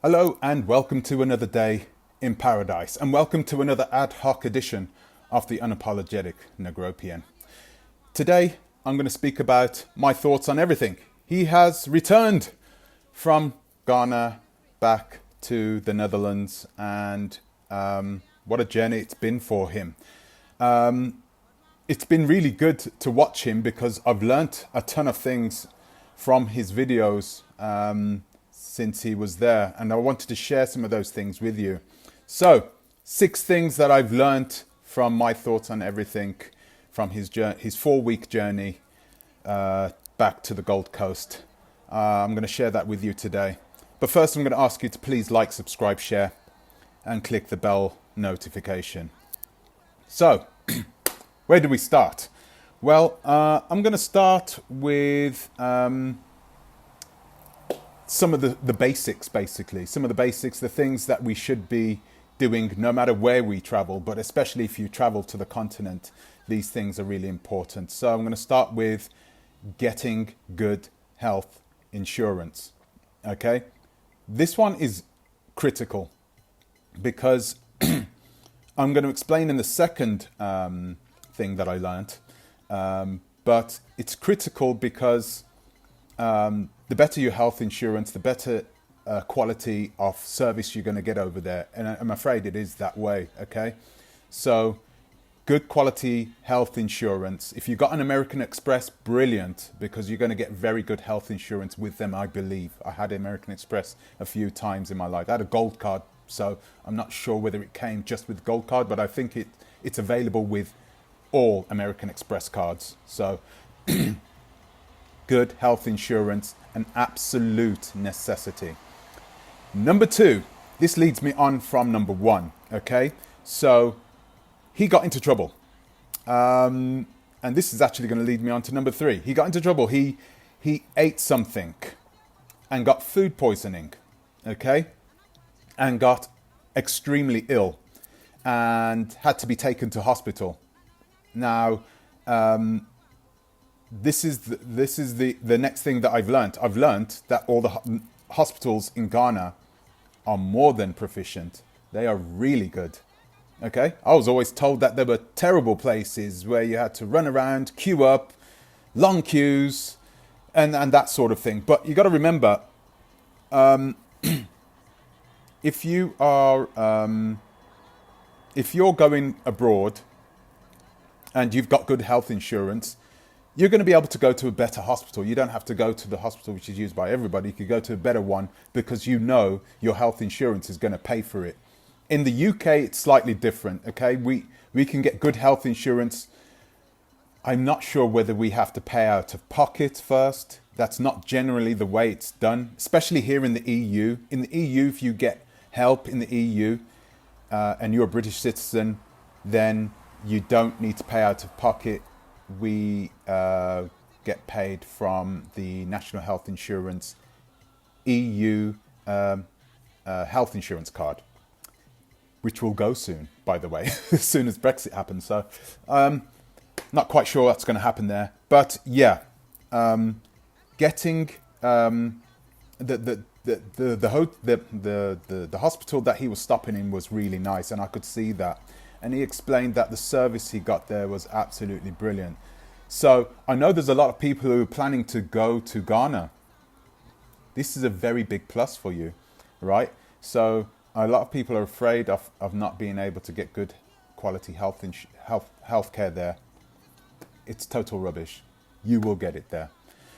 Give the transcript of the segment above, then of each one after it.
Hello and welcome to another day in paradise, and welcome to another ad hoc edition of the Unapologetic Negropian. Today I'm going to speak about my thoughts on everything. He has returned from Ghana back to the Netherlands, and what a journey it's been for him. It's been really good to watch him because I've learnt a ton of things from his videos since he was there, and I wanted to share some of those things with you. So, 6 things that I've learnt from my thoughts on everything from his 4-week journey back to the Gold Coast. I'm going to share that with you today. But first I'm going to ask you to please like, subscribe, share and click the bell notification. So, where do we start? Well, I'm going to start with some of the basics, basically. Some of the basics, the things that we should be doing no matter where we travel, but especially if you travel to the continent, these things are really important. So I'm going to start with getting good health insurance. Okay? This one is critical because I'm going to explain in the second thing that I learned, but it's critical because the better your health insurance, the better quality of service you're going to get over there. And I'm afraid it is that way, okay? So, good quality health insurance. If you've got an American Express, brilliant, because you're going to get very good health insurance with them, I believe. I had American Express a few times in my life. I had a gold card, so I'm not sure whether it came just with gold card, but I think it's available with all American Express cards. So, good health insurance, an absolute necessity. Number 2, this leads me on from number 1, okay? So, he got into trouble. And this is actually going to lead me on to number 3. He got into trouble. He ate something and got food poisoning, okay? And got extremely ill and had to be taken to hospital. Now, this is the next thing that I've learnt. I've learnt that all the hospitals in Ghana are more than proficient. They are really good. Okay? I was always told that there were terrible places where you had to run around, queue up, long queues, and that sort of thing. But you got to remember, if you're going abroad and you've got good health insurance, you're going to be able to go to a better hospital. You don't have to go to the hospital which is used by everybody. You could go to a better one because you know your health insurance is going to pay for it. In the UK, it's slightly different, okay? We can get good health insurance. I'm not sure whether we have to pay out of pocket first. That's not generally the way it's done, especially here in the EU. In the EU, if you get help in the EU and you're a British citizen, then you don't need to pay out of pocket. We get paid from the National Health Insurance EU health insurance card, which will go soon, by the way, as soon as Brexit happens. So, not quite sure what's going to happen there, but yeah, getting the hospital that he was stopping in was really nice, and I could see that. And he explained that the service he got there was absolutely brilliant. So I know there's a lot of people who are planning to go to Ghana. This is a very big plus for you, right? So a lot of people are afraid of not being able to get good quality health care there. It's total rubbish. You will get it there.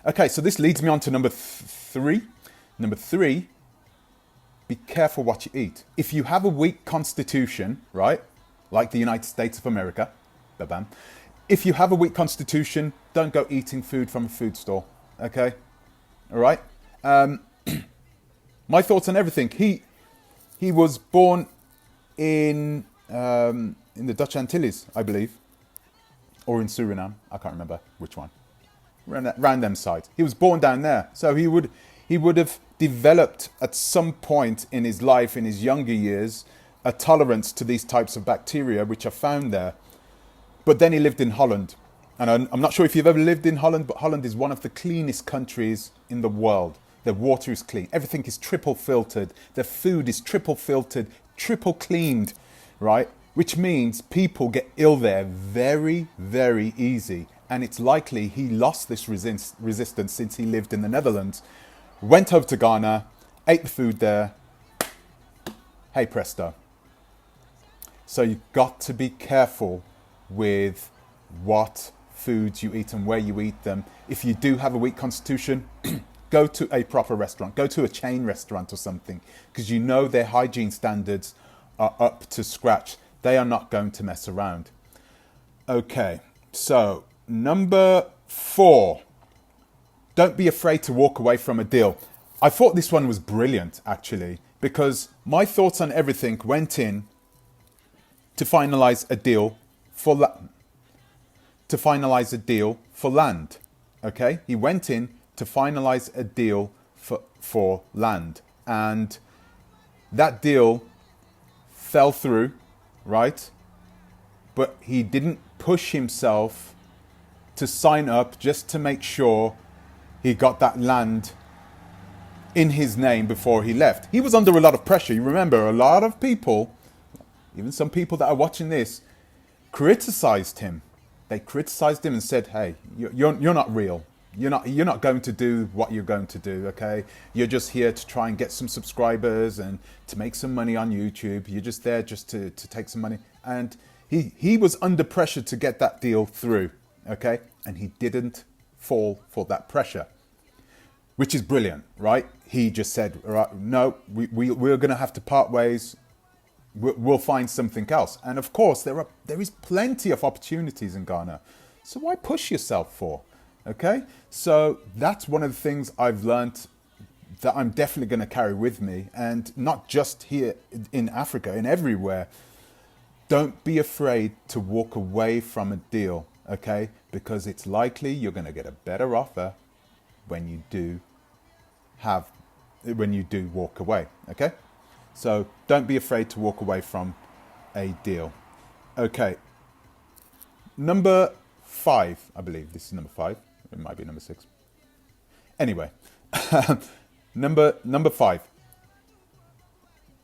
Okay, so this leads me on to number 3. Number 3, be careful what you eat. If you have a weak constitution, right? Like the United States of America, bam. If you have a weak constitution, don't go eating food from a food store, okay? All right? My thoughts on everything. He was born in the Dutch Antilles, I believe, or in Suriname. I can't remember which one. Around them sides. He was born down there, so he would have developed at some point in his life, in his younger years, a tolerance to these types of bacteria which are found there. But then he lived in Holland. And I'm not sure if you've ever lived in Holland, but Holland is one of the cleanest countries in the world. Their water is clean. Everything is triple filtered. Their food is triple filtered, triple cleaned, right? Which means people get ill there very, very easy. And it's likely he lost this resistance since he lived in the Netherlands, went over to Ghana, ate the food there. Hey presto. So you've got to be careful with what foods you eat and where you eat them. If you do have a weak constitution, go to a proper restaurant. Go to a chain restaurant or something, because you know their hygiene standards are up to scratch. They are not going to mess around. Okay, so number 4. Don't be afraid to walk away from a deal. I thought this one was brilliant, actually, because my thoughts on everything went in to finalize a deal for land. Okay, he went in to finalize a deal for land, and that deal fell through, right? But he didn't push himself to sign up just to make sure he got that land in his name before he left. He was under a lot of pressure. You remember, a lot of people, even some people that are watching this, criticized him. They criticized him and said, "Hey, you're not real. You're not going to do what you're going to do. Okay, you're just here to try and get some subscribers and to make some money on YouTube. You're just there just to take some money." And he was under pressure to get that deal through. Okay, and he didn't fall for that pressure, which is brilliant, right? He just said, "Right, no, we're going to have to part ways. We'll find something else." And of course, there is plenty of opportunities in Ghana. So why push yourself for? Okay, so that's one of the things I've learned that I'm definitely going to carry with me, and not just here in Africa, in everywhere. Don't be afraid to walk away from a deal, okay? Because it's likely you're going to get a better offer when you do walk away, okay? So don't be afraid to walk away from a deal. Okay. Number 5, I believe this is number 5. It might be number 6. Anyway, number 5.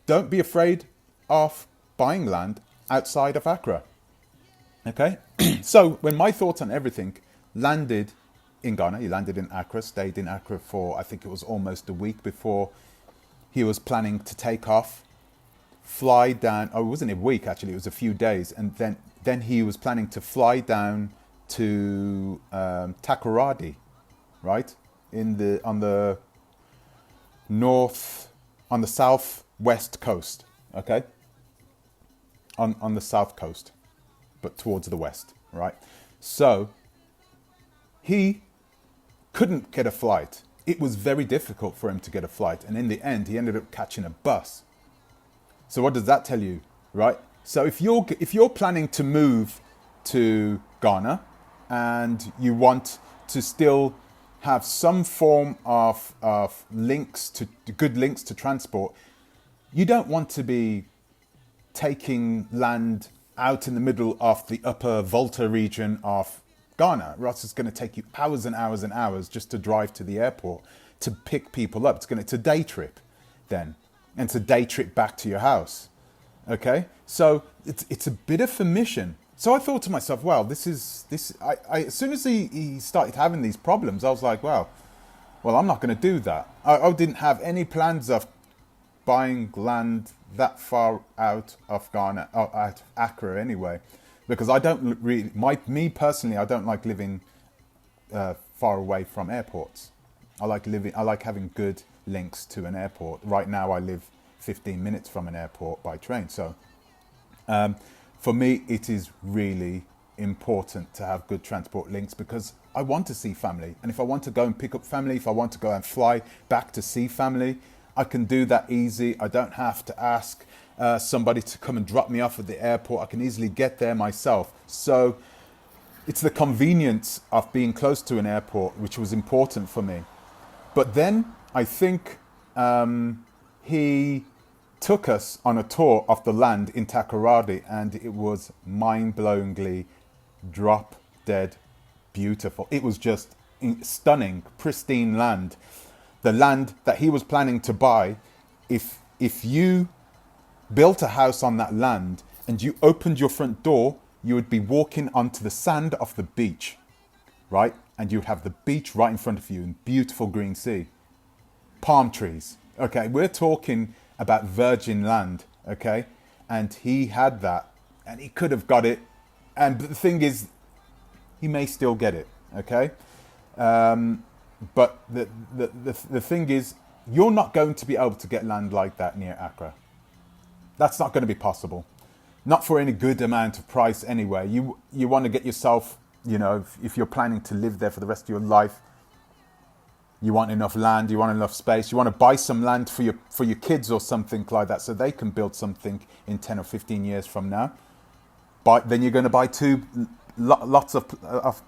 Don't be afraid of buying land outside of Accra. Okay. So when my thoughts on everything landed in Ghana, he landed in Accra, stayed in Accra for, I think it was almost a week before he was planning to take off, fly down. Oh, it wasn't a week, actually. It was a few days. And then he was planning to fly down to Takoradi, right? On the southwest coast, okay? On the south coast, but towards the west, right? So he couldn't get a flight. It was very difficult for him to get a flight. And in the end, he ended up catching a bus. So what does that tell you, right? So if you're planning to move to Ghana and you want to still have some form of good links to transport, you don't want to be taking land out in the middle of the upper Volta region of Ghana, or else it's going to take you hours and hours and hours just to drive to the airport to pick people up. It's a day trip then, and it's a day trip back to your house. Okay, so it's a bit of a mission. So I thought to myself, well, this. As soon as he started having these problems, I was like, well, I'm not going to do that. I didn't have any plans of buying land that far out of Ghana, out of Accra anyway. Because I don't really, me personally, I don't like living far away from airports. I like having good links to an airport. Right now, I live 15 minutes from an airport by train. So, for me, it is really important to have good transport links because I want to see family. And if I want to go and pick up family, if I want to go and fly back to see family, I can do that easy. I don't have to ask somebody to come and drop me off at the airport. I can easily get there myself. So it's the convenience of being close to an airport, which was important for me. But then I think he took us on a tour of the land in Takoradi, and it was mind-blowingly drop-dead beautiful. It was just stunning, pristine land. the land that he was planning to buy, if you built a house on that land and you opened your front door, you would be walking onto the sand off the beach, right? And you'd have the beach right in front of you and beautiful green sea, palm trees. Okay, we're talking about virgin land, okay? And he had that, and he could have got it. And the thing is, he may still get it, okay? But the thing is, you're not going to be able to get land like that near Accra. That's not going to be possible. Not for any good amount of price anyway. You want to get yourself, you know, if you're planning to live there for the rest of your life, you want enough land, you want enough space, you want to buy some land for your kids or something like that so they can build something in 10 or 15 years from now. But then you're going to buy lots of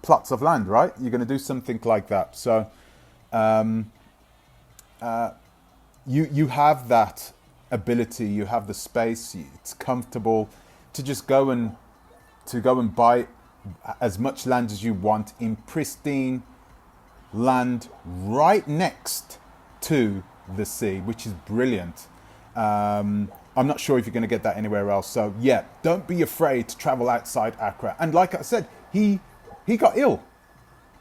plots of land, right? You're going to do something like that. So you have that ability, you have the space, it's comfortable to just go and buy as much land as you want in pristine land right next to the sea, which is brilliant. I'm not sure if you're going to get that anywhere else. So yeah, don't be afraid to travel outside Accra. And like I said, he got ill.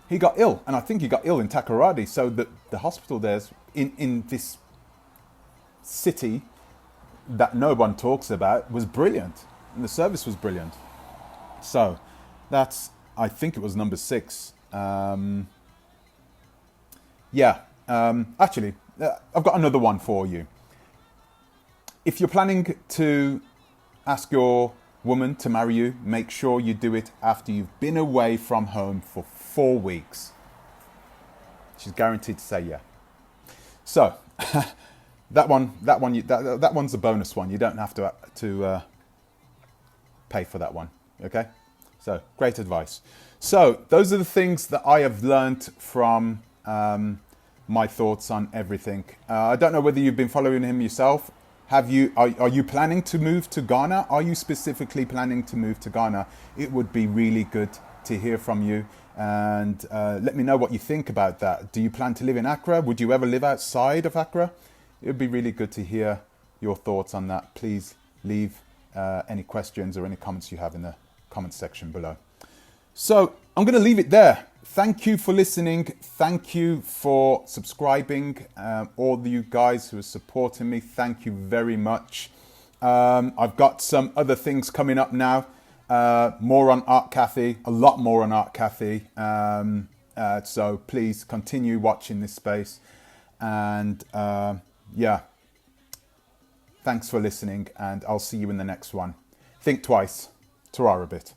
He got ill, and I think he got ill in Takoradi. So the hospital there's in this city that no one talks about was brilliant, and the service was brilliant. So that's, I think it was number 6. Actually, I've got another one for you. If you're planning to ask your woman to marry you, make sure you do it after you've been away from home for 4 weeks. She's guaranteed to say yeah. So that one's a bonus one. You don't have to pay for that one. Okay. So great advice. So those are the things that I have learned from my thoughts on everything. I don't know whether you've been following him yourself. Are you planning to move to Ghana? Are you specifically planning to move to Ghana? It would be really good to hear from you, and let me know what you think about that. Do you plan to live in Accra? Would you ever live outside of Accra? It would be really good to hear your thoughts on that. Please leave any questions or any comments you have in the comment section below. So I'm going to leave it there. Thank you for listening. Thank you for subscribing. All of you guys who are supporting me, thank you very much. I've got some other things coming up now. More on Art Cafe, a lot more on Art Cafe. So please continue watching this space. And yeah, thanks for listening, and I'll see you in the next one. Think twice. Ta-ra a bit.